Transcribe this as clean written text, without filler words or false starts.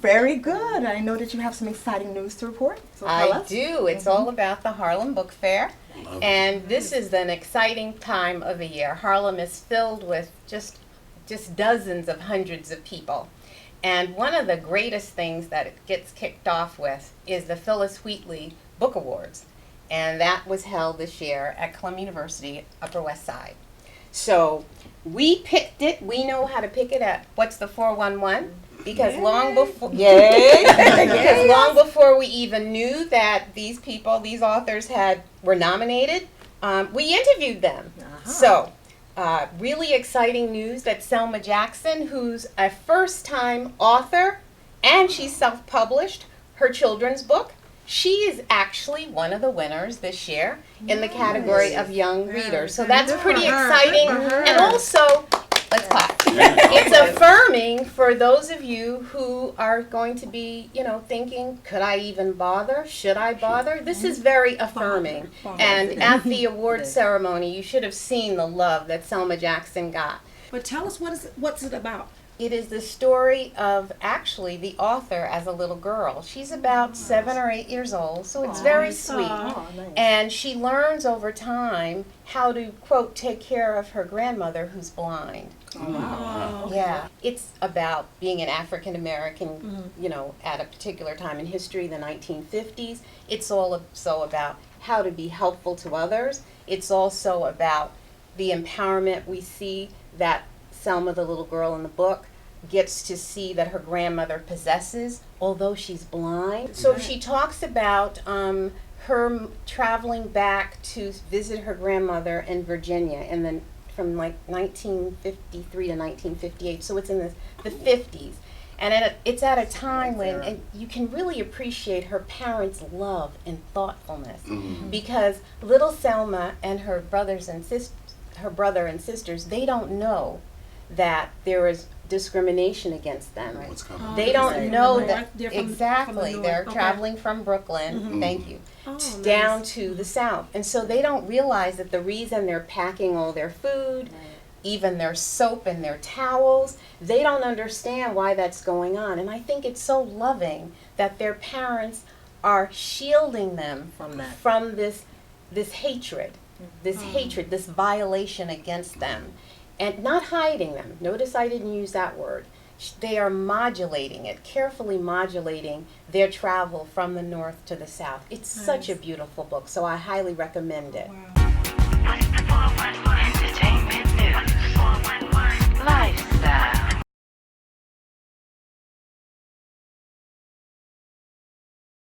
Very good. I know that you have some exciting news to report. So tell I us. do. It's all about the Harlem Book Fair. And this is an exciting time of the year. Harlem is filled with just dozens of hundreds of people. And one of the greatest things that it gets kicked off with is the Phillis Wheatley Book Awards. And that was held this year at Columbia University, Upper West Side. So we picked it. We know how to pick it at what's the 411? Because long before because long before we even knew that these people, these authors were nominated, we interviewed them. So really exciting news that Selma Jackson, who's a first-time author and she's self-published her children's book, she is actually one of the winners this year in the category of young readers. So that's pretty exciting. And also, let's clap. It's affirming for those of you who are going to be, thinking, could I even bother? Should I bother? This is very affirming. And at the award ceremony, you should have seen the love that Selma Jackson got. But tell us, what's it about? It is the story of actually the author as a little girl. She's about 7 or 8 years old, so it's very sweet. Nice. And she learns over time how to, quote, take care of her grandmother who's blind. Wow. Yeah. It's about being an African American, at a particular time in history, the 1950s. It's also about how to be helpful to others. It's also about the empowerment we see that Selma, the little girl in the book, gets to see that her grandmother possesses, although she's blind. So she talks about her traveling back to visit her grandmother in Virginia, and then from like 1953 to 1958. So it's in the 50s, and it's at a time when and you can really appreciate her parents' love and thoughtfulness, because little Selma and her brother and sisters, they don't know that there is discrimination against them. What's coming? They don't know that They're from exactly. the north. They're Okay. traveling from Brooklyn, thank you, down to the south. And so they don't realize that the reason they're packing all their food, even their soap and their towels, they don't understand why that's going on. And I think it's so loving that their parents are shielding them from this hatred, this violation against them. And not hiding them. Notice I didn't use that word. They are modulating it, carefully modulating their travel from the north to the south. It's such a beautiful book, so I highly recommend it. Wow.